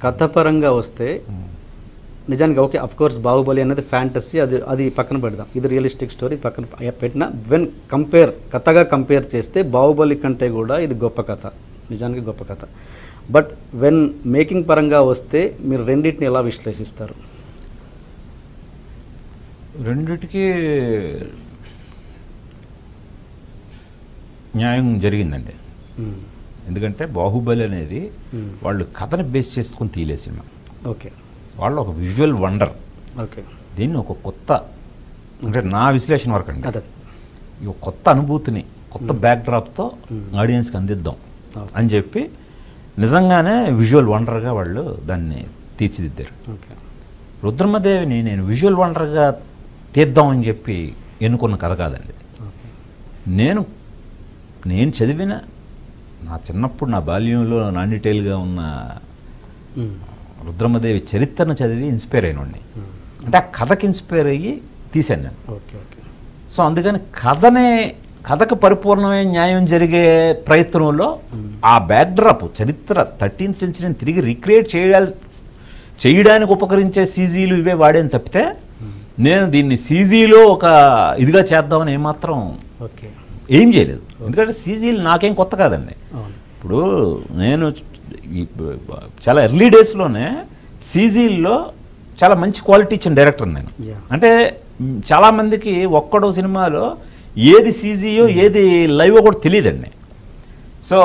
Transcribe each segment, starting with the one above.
కథపరంగా వస్తే నిజానికి okay of course Baahubali అనేది ఫ్యాంటసీ, అది పక్కన పెడదాం, ఇది రియలిస్టిక్ స్టోరీ పక్కన పెట్టిన వెన్ కథగా కంపేర్ చేస్తే బాహుబలి కంటే కూడా ఇది గొప్ప కథ, నిజానికి గొప్ప కథ. బట్ వెన్ మేకింగ్ పరంగా వస్తే మీరు రెండింటిని ఎలా విశ్లేషిస్తారు? రెండిటికి న్యాయం జరిగిందండి. ఎందుకంటే బాహుబలి అనేది వాళ్ళు కథను బేస్ చేసుకుని తీయలే సినిమా. ఓకే, వాళ్ళు ఒక విజువల్ వండర్. ఓకే, దీన్ని ఒక కొత్త, అంటే నా విశ్లేషణ వరకు అండి, ఒక కొత్త అనుభూతిని కొత్త బ్యాక్డ్రాప్తో ఆడియన్స్కి అందిద్దాం అని చెప్పి నిజంగానే విజువల్ వండర్గా వాళ్ళు దాన్ని తీర్చిదిద్దారు. రుద్రమదేవిని నేను విజువల్ వండర్గా తీద్దామని చెప్పి ఎన్నుకున్న కథ కాదండి. నేను చదివిన నా చిన్నప్పుడు నా బాల్యంలో నాన్డిటైల్గా ఉన్న రుద్రమదేవి చరిత్రను చదివి ఇన్స్పైర్ అయినోడిని. అంటే ఆ కథకి ఇన్స్పైర్ అయ్యి తీశాను నేను. సో అందుకని కథకు పరిపూర్ణమైన న్యాయం జరిగే ప్రయత్నంలో ఆ బ్యాక్డ్రాప్ చరిత్ర 13th సెంచరీని తిరిగి రిక్రియేట్ చేయడానికి ఉపకరించే సీజీలు ఇవే వాడేని తప్పితే నేను దీన్ని సీజీలో ఒక ఇదిగా చేద్దామని ఏమాత్రం ఏం చేయలేదు. ఎందుకంటే సీజీలు నాకేం కొత్త కాదండి. ఇప్పుడు నేను చాలా ఎర్లీ డేస్లోనే సీజీల్లో చాలా మంచి క్వాలిటీ ఇచ్చిన డైరెక్టర్ నేను. అంటే చాలామందికి ఒక్కడో సినిమాలో ఏది సీజీయో ఏది లైవో కూడా తెలియదండి. సో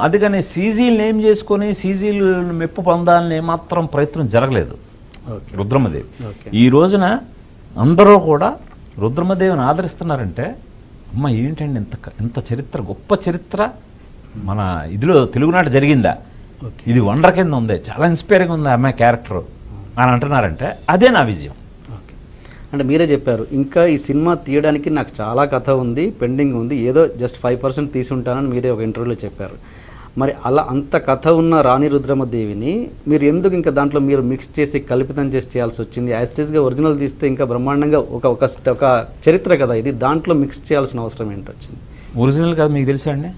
అందుకని సీజీలను ఏం చేసుకొని సీజీలు మెప్పు పొందాలని ఏమాత్రం ప్రయత్నం జరగలేదు రుద్రమదేవి. ఈ రోజున అందరూ కూడా రుద్రమదేవిని ఆదరిస్తున్నారంటే అమ్మ ఏంటండి ఇంత చరిత్ర, గొప్ప చరిత్ర మన ఇదిలో తెలుగునాట జరిగిందా, ఇది వండర్ కింద ఉంది, చాలా ఇన్స్పైరింగ్ ఉంది అమ్మాయి క్యారెక్టర్ అని అంటున్నారంటే అదే నా విజయం. అంటే మీరే చెప్పారు ఇంకా ఈ సినిమా తీయడానికి నాకు చాలా కథ ఉంది, పెండింగ్ ఉంది, ఏదో జస్ట్ 5% తీసి ఉంటానని మీరే ఒక ఇంటర్వ్యూలో చెప్పారు. మరి అలా అంత కథ ఉన్న రాణి రుద్రమదేవిని మీరు ఎందుకు ఇంకా దాంట్లో మీరు మిక్స్ చేసి కల్పితం చేసి చేయాల్సి వచ్చింది? యాస్టీస్గా ఒరిజినల్ తీస్తే ఇంకా బ్రహ్మాండంగా ఒక చరిత్ర కదా ఇది, దాంట్లో మిక్స్ చేయాల్సిన అవసరం ఏంటి వచ్చింది? ఒరిజినల్ కదా మీకు తెలుసా అండి?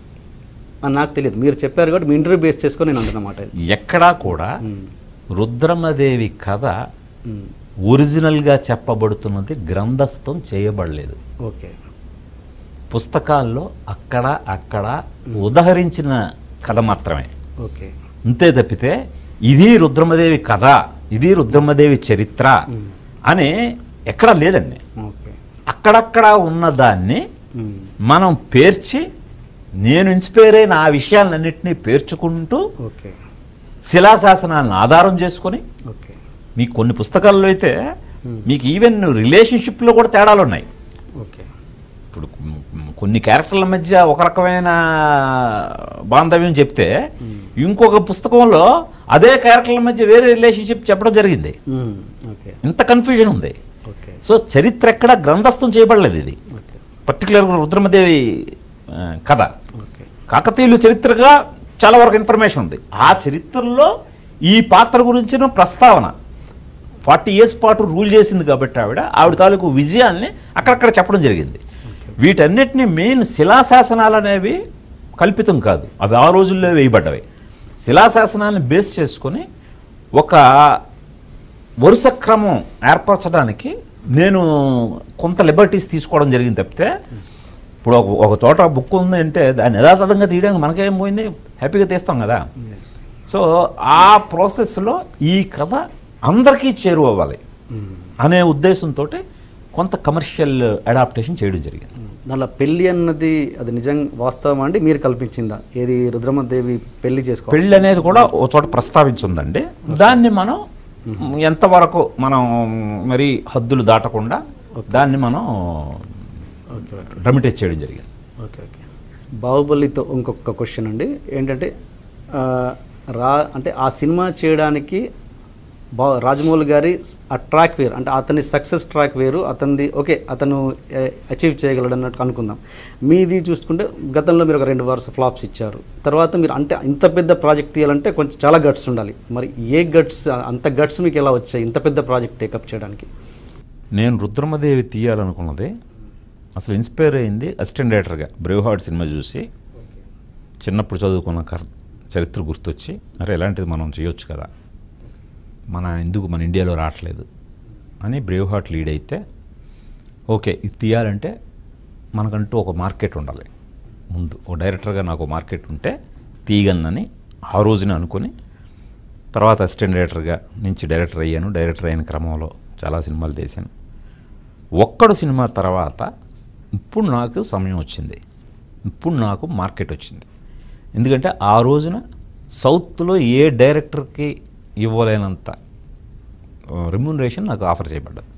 నాకు తెలియదు, మీరు చెప్పారు కాబట్టి మీ ఇంటర్వ్యూ బేస్ చేసుకొని నేను అంటున్నమాట. ఎక్కడా కూడా రుద్రమదేవి కథ ఒరిజినల్గా చెప్పబడుతున్నది గ్రంథస్థం చేయబడలేదు. ఓకే, పుస్తకాల్లో అక్కడ ఉదహరించిన కథ మాత్రమే. ఓకే, అంతే తప్పితే ఇది రుద్రమదేవి కథ, ఇది రుద్రమదేవి చరిత్ర అని ఎక్కడా లేదండి. అక్కడక్కడ ఉన్నదాన్ని మనం పేర్చి నేను ఇన్స్పైర్ అయిన ఆ విషయాలన్నింటినీ పేర్చుకుంటూ శిలాశాసనాలను ఆధారం చేసుకొని మీకు కొన్ని పుస్తకాల్లో అయితే మీకు ఈవెన్ రిలేషన్షిప్లో కూడా తేడాలు ఉన్నాయి. ఇప్పుడు కొన్ని క్యారెక్టర్ల మధ్య ఒక రకమైన బాంధవ్యం చెప్తే ఇంకొక పుస్తకంలో అదే క్యారెక్టర్ల మధ్య వేరే రిలేషన్షిప్ చెప్పడం జరిగింది. ఇంత కన్ఫ్యూజన్ ఉంది. సో చరిత్ర ఎక్కడ గ్రంథస్థం చేయబడలేదు. ఇది పర్టికులర్గా రుద్రమదేవి కథ కాకతీయుల చరిత్రగా చాలా వరకు ఇన్ఫర్మేషన్ ఉంది. ఆ చరిత్రలో ఈ పాత్ర గురించిన ప్రస్తావన 40 years పాటు రూల్ చేసింది కాబట్టి ఆవిడ తాలూకు విజయాల్ని అక్కడక్కడ చెప్పడం జరిగింది. వీటన్నిటిని మెయిన్ శిలాశాసనాలు అనేవి కల్పితం కాదు, అవి ఆ రోజుల్లో వేయబడ్డవి. శిలాశాసనాన్ని బేస్ చేసుకొని ఒక వరుస క్రమం ఏర్పరచడానికి నేను కొంత లిబర్టీస్ తీసుకోవడం జరిగింది తప్పితే ఇప్పుడు ఒక చోట బుక్ ఉంది అంటే దాన్ని యథాతథంగా తీయడానికి మనకేం పోయింది, హ్యాపీగా తీస్తాం కదా. సో ఆ ప్రాసెస్లో ఈ కథ అందరికీ చేరువవ్వాలి అనే ఉద్దేశంతో కొంత కమర్షియల్ అడాప్టేషన్ చేయడం జరిగింది. దానిలో పెళ్ళి అన్నది అది నిజంగా వాస్తవం అండి, మీరు కల్పించిందా? ఏది రుద్రమదేవి పెళ్లి చేసుకో పెళ్ళి అనేది కూడా ఒక చోట ప్రస్తావించిందండి. దాన్ని మనం ఎంతవరకు మనం మరి హద్దులు దాటకుండా దాన్ని మనం డ్రమటైజ్ చేయడం జరిగింది. Okay okay. బాహుబలితో ఇంకొక క్వశ్చన్ అండి, ఏంటంటే అంటే ఆ సినిమా చేయడానికి రాజమౌళి గారి ఆ ట్రాక్ వేరు, అంటే అతని సక్సెస్ ట్రాక్ వేరు, అతనిది ఓకే అతను అచీవ్ చేయగలడు అన్నట్టు అనుకుందాం. మీది చూసుకుంటే గతంలో మీరు ఒక 2 వరుస ఫ్లాప్స్ ఇచ్చారు, తర్వాత మీరు అంటే ఇంత పెద్ద ప్రాజెక్ట్ తీయాలంటే కొంచెం చాలా గట్స్ ఉండాలి. మరి ఏ గట్స్, అంత గట్స్ మీకు ఎలా వచ్చాయి ఇంత పెద్ద ప్రాజెక్ట్ టేకప్ చేయడానికి? నేను రుద్రమదేవి తీయాలనుకున్నది అసలు ఇన్స్పైర్ అయింది అసిస్టెంట్ డైరెక్టర్గా బ్రేవ్ హార్ట్ సినిమా చూసి చిన్నప్పుడు చదువుకున్న చరిత్ర గుర్తొచ్చి అరే ఇలాంటిది మనం చేయొచ్చు కదా, మన ఇండియాలో రావట్లేదు అని బ్రేవ్ హార్ట్ లీడ్ అయితే ఓకే ఇది తీయాలంటే మనకంటూ ఒక మార్కెట్ ఉండాలి, ముందు ఒక డైరెక్టర్గా నాకు మార్కెట్ ఉంటే తీయగలనని ఆ రోజున అనుకొని తర్వాత అసిస్టెంట్ డైరెక్టర్గా నుంచి డైరెక్టర్ అయ్యాను. డైరెక్టర్ అయిన క్రమంలో చాలా సినిమాలు తీశాను. ఒక్కడు సినిమా తర్వాత ఇప్పుడు నాకు సమయం వచ్చింది, ఇప్పుడు నాకు మార్కెట్ వచ్చింది. ఎందుకంటే ఆ రోజున సౌత్లో ఏ డైరెక్టర్కి ఇవ్వలేనంత రెమ్యూనరేషన్ నాకు ఆఫర్ చేయబడ్డది.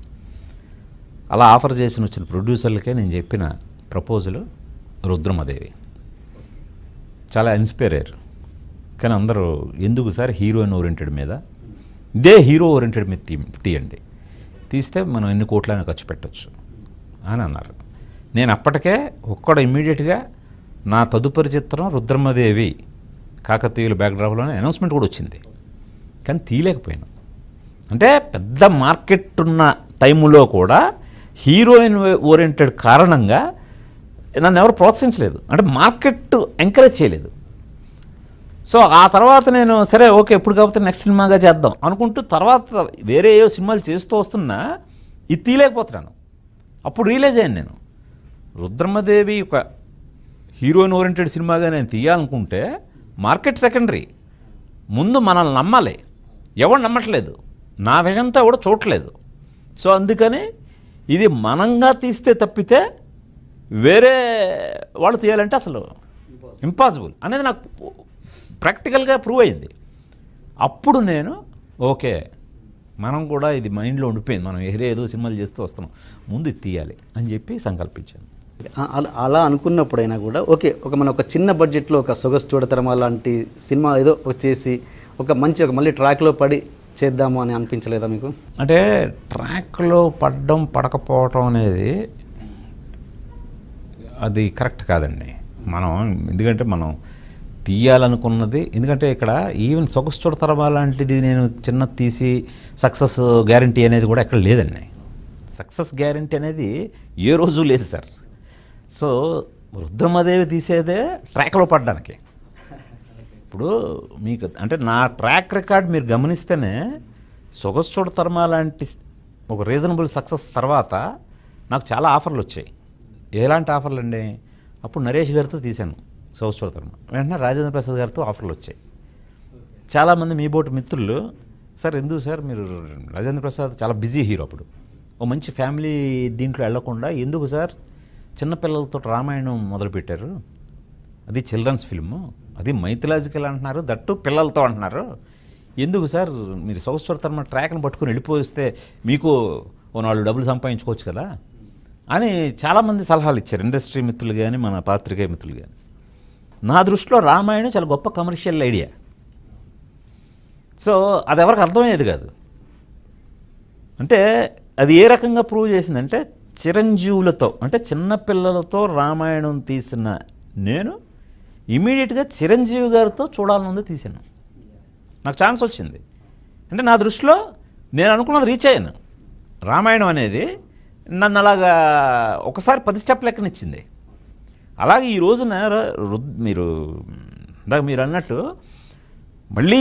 అలా ఆఫర్ చేసి వచ్చిన ప్రొడ్యూసర్లకే నేను చెప్పిన ప్రపోజల్ రుద్రమదేవి. చాలా ఇన్స్పైర్ అయ్యారు. కానీ అందరూ ఎందుకు సార్ హీరోయిన్ ఓరియంటెడ్ మీద, ఇదే హీరో ఓరియంటెడ్ మీద తీయండి, తీస్తే మనం ఎన్ని కోట్లైనా ఖర్చు పెట్టచ్చు అని అన్నారు. నేను అప్పటికే ఒక్కడ ఇమ్మీడియట్గా నా తదుపరి చిత్రం రుద్రమదేవి కాకతీయుల బ్యాక్డ్రాప్లోనే అనౌన్స్మెంట్ కూడా వచ్చింది, కానీ తీయలేకపోయాను. అంటే పెద్ద మార్కెట్ ఉన్న టైంలో కూడా హీరోయిన్ ఓరియంటెడ్ కారణంగా నన్ను ఎవరు ప్రోత్సహించలేదు, అంటే మార్కెట్ ఎంకరేజ్ చేయలేదు. సో ఆ తర్వాత నేను సరే ఓకే ఎప్పుడు కాకపోతే నెక్స్ట్ సినిమాగా చేద్దాం అనుకుంటూ తర్వాత వేరే ఏ సినిమాలు చేస్తూ వస్తున్నా ఇది తీయలేకపోతున్నాను. అప్పుడు రియలైజ్ అయ్యాను నేను రుద్రమదేవి ఒక హీరోయిన్ ఓరియంటెడ్ సినిమాగా నేను తీయాలనుకుంటే మార్కెట్ సెకండరీ, ముందు మనల్ని నమ్మాలి. ఎవరు నమ్మట్లేదు, నా విజన్తో ఎవడో చూడట్లేదు. సో అందుకని ఇది మనంగా తీస్తే తప్పితే వేరే వాళ్ళు తీయాలంటే అసలు ఇంపాసిబుల్ అనేది నాకు ప్రాక్టికల్గా ప్రూవ్ అయింది. అప్పుడు నేను ఓకే మనం కూడా ఇది మైండ్లో ఉండిపోయింది, మనం ఏదో సినిమాలు చేస్తూ వస్తున్నాం, ముందు ఇది తీయాలి అని చెప్పి సంకల్పించాను. అలా అనుకున్నప్పుడైనా కూడా ఓకే మన ఒక చిన్న బడ్జెట్లో ఒక సొగసు చూడతరమా లాంటి సినిమా ఏదో వచ్చేసి ఒక మళ్ళీ ట్రాక్లో పడి చేద్దాము అని అనిపించలేదా మీకు? అంటే ట్రాక్లో పడకపోవటం అనేది అది కరెక్ట్ కాదండి. ఎందుకంటే మనం తీయాలనుకున్నది, ఎందుకంటే ఇక్కడ ఈవెన్ సొగసు చూడతరమా లాంటిది నేను చిన్న తీసి సక్సెస్ గ్యారంటీ అనేది కూడా ఎక్కడ లేదండి. సక్సెస్ గ్యారంటీ అనేది ఏ రోజు లేదు సార్. సో రుద్రమదేవి తీసేదే ట్రాక్లో పడడానికి. ఇప్పుడు మీకు అంటే నా ట్రాక్ రికార్డ్ మీరు గమనిస్తేనే సొగసు చూడతరమా లాంటి ఒక రీజనబుల్ సక్సెస్ తర్వాత నాకు చాలా ఆఫర్లు వచ్చాయి. ఎలాంటి ఆఫర్లు అండి? అప్పుడు నరేష్ గారితో తీశాను సొగసు చూడతరమా, వెంటనే రాజేంద్ర ప్రసాద్ గారితో ఆఫర్లు వచ్చాయి. చాలామంది మీ బోటి మిత్రులు సార్ ఎందుకు సార్ మీరు రాజేంద్ర ప్రసాద్ చాలా బిజీ హీరో, అప్పుడు ఓ మంచి ఫ్యామిలీ దీంట్లో వెళ్లకుండా ఎందుకు సార్ చిన్నపిల్లలతో రామాయణం మొదలుపెట్టారు, అది చిల్డ్రన్స్ ఫిల్ము, అది మైథలాజికల్ అంటున్నారు, దట్టు పిల్లలతో అంటున్నారు, ఎందుకు సార్ మీరు సొగసు చూడతరమా ట్రాక్ని పట్టుకుని వెళ్ళిపోయిస్తే మీకు ఓ 4 డబ్బులు సంపాదించుకోవచ్చు కదా అని చాలామంది సలహాలు ఇచ్చారు, ఇండస్ట్రీ మిత్రులు కానీ మన పాత్రికేయ మిత్రులు కానీ. నా దృష్టిలో రామాయణం చాలా గొప్ప కమర్షియల్ ఐడియా. సో అది ఎవరికి అర్థమయ్యేది కాదు. అంటే అది ఏ రకంగా ప్రూవ్ చేసిందంటే చిరంజీవులతో, అంటే చిన్నపిల్లలతో రామాయణం తీసిన నేను ఇమీడియట్గా చిరంజీవి గారితో చూడాలనుంది తీశాను. నాకు ఛాన్స్ వచ్చింది. అంటే నా దృష్టిలో నేను అనుకున్నది రీచ్ అయ్యాను. రామాయణం అనేది నన్ను అలాగా ఒకసారి 10 స్టెప్ లెక్కనిచ్చింది. అలాగే ఈ రోజున మీరు అన్నట్టు మళ్ళీ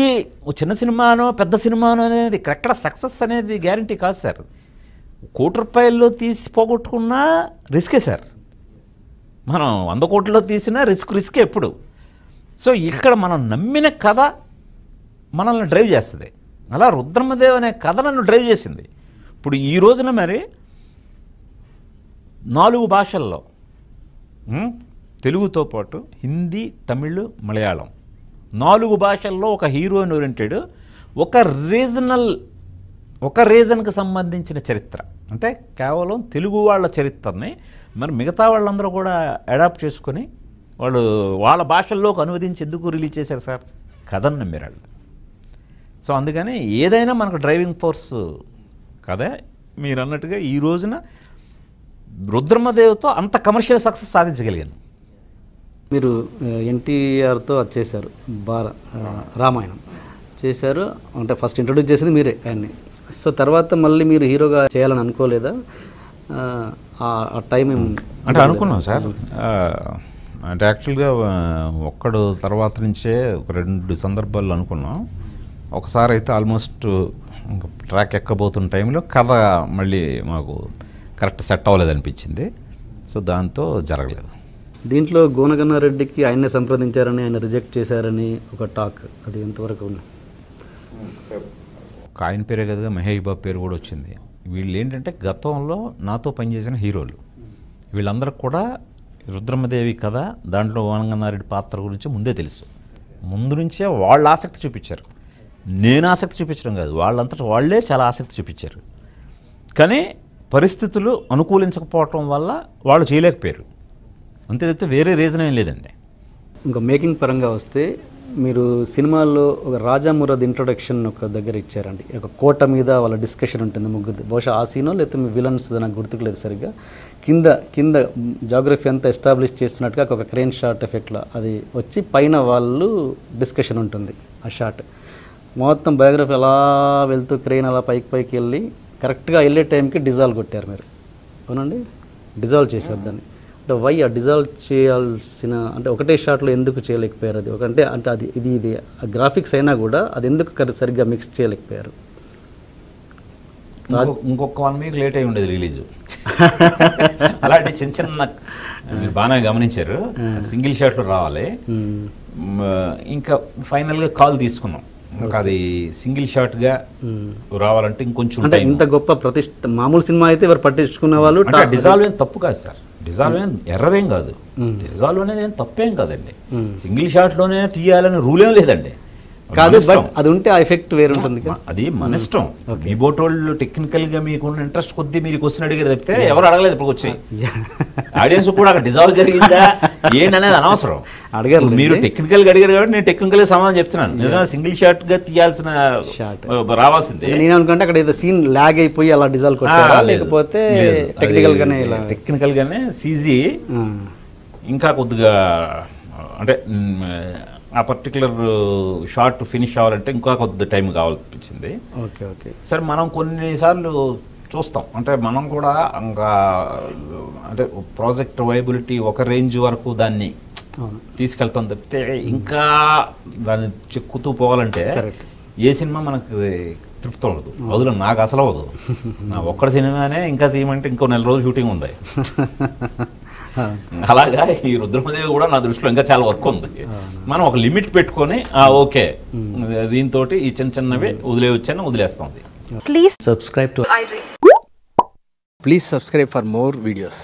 చిన్న సినిమానో పెద్ద సినిమానో అనేది ఎక్కడ సక్సెస్ అనేది గ్యారంటీ కాదు సార్. ₹1 తీసి పోగొట్టుకున్నా రిస్కే సార్. మనం 100 కోట్లలో తీసినా రిస్క్ ఎప్పుడు. సో ఇక్కడ మనం నమ్మిన కథ మనల్ని డ్రైవ్ చేస్తుంది. అలా రుద్రమదేవి అనే కథ నన్ను డ్రైవ్ చేసింది. ఇప్పుడు ఈ రోజున మరి 4 భాషల్లో తెలుగుతో పాటు హిందీ, తమిళ్, మలయాళం 4 భాషల్లో ఒక హీరోయిన్ ఓరియంటెడ్ ఒక రీజన్కి సంబంధించిన చరిత్ర, అంటే కేవలం తెలుగు వాళ్ళ చరిత్రని మరి మిగతా వాళ్ళందరూ కూడా అడాప్ట్ చేసుకొని వాళ్ళ భాషల్లోకి అనువదించి ఎందుకు రిలీజ్ చేశారు సార్? కథను నమ్మిరాళ్ళు. సో అందుకని ఏదైనా మనకు డ్రైవింగ్ ఫోర్స్ కదే. మీరు అన్నట్టుగా ఈ రోజున రుద్రమదేవితో అంత కమర్షియల్ సక్సెస్ సాధించగలిగాను. మీరు ఎన్టీఆర్తో అది చేశారు, రామాయణం చేశారు, అంటే ఫస్ట్ ఇంట్రొడ్యూస్ చేసింది మీరే ఆయన్ని. సో తర్వాత మళ్ళీ మీరు హీరోగా చేయాలని అనుకోలేదా? ఆ టైం అంటే అనుకున్నాం సార్. అంటే యాక్చువల్గా ఒక్కడు తర్వాత నుంచే ఒక 2 సందర్భాల్లో అనుకున్నాం. ఒకసారి అయితే ఆల్మోస్ట్ ట్రాక్ ఎక్కబోతున్న టైంలో కథ మళ్ళీ మాకు కరెక్ట్ సెట్ అవ్వలేదు అనిపించింది. సో దాంతో జరగలేదు. దీంట్లో గోనగన్నారెడ్డికి ఆయన్నే సంప్రదించారని, ఆయన రిజెక్ట్ చేశారని ఒక టాక్, అది ఎంతవరకు ఉంది? ఒక ఆయన పేరే కదా, మహేష్ బాబు పేరు కూడా వచ్చింది. వీళ్ళు ఏంటంటే గతంలో నాతో పనిచేసిన హీరోలు, వీళ్ళందరికీ కూడా రుద్రమదేవి కథ, దాంట్లో గోనగన్నారెడ్డి పాత్ర గురించి ముందే తెలుసు. ముందు నుంచే వాళ్ళు ఆసక్తి చూపించారు. నేను ఆసక్తి చూపించడం కాదు, వాళ్ళంతటా వాళ్ళే చాలా ఆసక్తి చూపించారు. కానీ పరిస్థితులు అనుకూలించకపోవటం వల్ల వాళ్ళు చేయలేకపోయారు. అంతే తప్పితే వేరే రీజన్ ఏం లేదండి. ఇంకా మేకింగ్ పరంగా వస్తే, మీరు సినిమాల్లో ఒక రాజా మురాద్ ఇంట్రొడక్షన్ ఒక దగ్గర ఇచ్చారండి. ఒక కోట మీద వాళ్ళ డిస్కషన్ ఉంటుంది ముగ్గురు, బహుశా ఆ సీనో లేకపోతే మీ విలన్స్, నాకు గుర్తుకులేదు సరిగ్గా. కింద జాగ్రఫీ అంతా ఎస్టాబ్లిష్ చేస్తున్నట్టుగా ఒక క్రేన్ షాట్ ఎఫెక్ట్లో అది వచ్చి పైన వాళ్ళు డిస్కషన్ ఉంటుంది. ఆ షాట్ మొత్తం బయోగ్రఫీ అలా వెళ్తూ క్రెయిన్ అలా పైకి వెళ్ళి కరెక్ట్గా వెళ్ళే టైంకి డిజాల్వ్ కొట్టారు మీరు, అవునండి? డిజాల్వ్ చేశారు దాన్ని. అంటే వై ఆ డిజాల్వ్ చేయాల్సిన, అంటే ఒకటే షాట్లో ఎందుకు చేయలేకపోయారు? అది అంటే అది ఇది గ్రాఫిక్స్ అయినా కూడా అది ఎందుకు సరిగ్గా మిక్స్ చేయలేకపోయారు? ఇంకొక 1 వీక్ లేట్ అయి ఉండేది రిలీజ్. అలాంటి చిన్న మీరు బాగానే గమనించారు. సింగిల్ షాట్లో రావాలి. ఇంకా ఫైనల్గా కాల్ తీసుకున్నాం, ఇంకా అది సింగిల్ షాట్గా రావాలంటే ఇంకొంచెం అంటే ఇంత గొప్ప ప్రతిష్ట మామూలు సినిమా అయితే ఎవరు పట్టించుకునే వాళ్ళు. డిజాల్వ్ ఏం తప్పు కాదు సార్, డిజాల్వ్ ఏం ఎర్రర్ ఏం కాదు, డిజాల్వ్ అనేది ఏం తప్పేం కాదండి. సింగిల్ షాట్లోనే తీయాలని రూల్ ఏం లేదండి. కాదు, బట్ అది ఉంటే ఆ ఎఫెక్ట్ వేరు ఉంటుంది. అది మన ఇష్టం. మీ బోట్ వాళ్ళు టెక్నికల్గా మీకు ఇంట్రెస్ట్ కొద్దీ మీరు క్వశ్చన్ అడిగారు తప్పితే ఎవరు అడగలేదు. ఇప్పుడు వచ్చి ఆడియన్స్ కూడా అక్కడ డిజాల్వ్ జరిగిందా ఏంటి అనేది అనవసరం. అడిగారు, మీరు టెక్నికల్గా అడిగారు కాబట్టి నేను టెక్నికల్గా సమాధానం చెప్తున్నాను. నిజంగా సింగిల్ షాట్గా తీయాల్సిన షాట్ రావాల్సిందే. నేను అనుకుంటే అక్కడ ఏదో సీన్ లాగ్ అయిపోయి అలా డిజాల్వ్ కొట్టారా, లేకపోతే టెక్నికల్గానే సీజీ ఇంకా కొద్దిగా అంటే ఆ పర్టికులర్ షార్ట్ ఫినిష్ అవ్వాలంటే ఇంకా కొద్ది టైం కావాలనిపించింది. ఓకే ఓకే సరే, మనం కొన్నిసార్లు చూస్తాం, అంటే మనం కూడా ఇంకా అంటే ప్రాజెక్ట్ వైబిలిటీ ఒక రేంజ్ వరకు దాన్ని తీసుకెళ్తాం తప్పితే ఇంకా దాన్ని చెక్కుతూ పోవాలంటే ఏ సినిమా మనకు తృప్తి ఉండదు. వదులు, నాకు అసలు అవ్వదు. నా ఒక్కడి సినిమానే ఇంకా తీయమంటే ఇంకో 4 రోజులు షూటింగ్ ఉంది. అలాగా ఈ రుద్రమదేవి కూడా నా దృష్టిలో ఇంకా చాలా వర్క్ ఉంది. మనం ఒక లిమిట్ పెట్టుకొని ఓకే దీంతో ఈ చిన్నవి వదిలేస్తాం. Please subscribe to iDream. Please subscribe for more videos.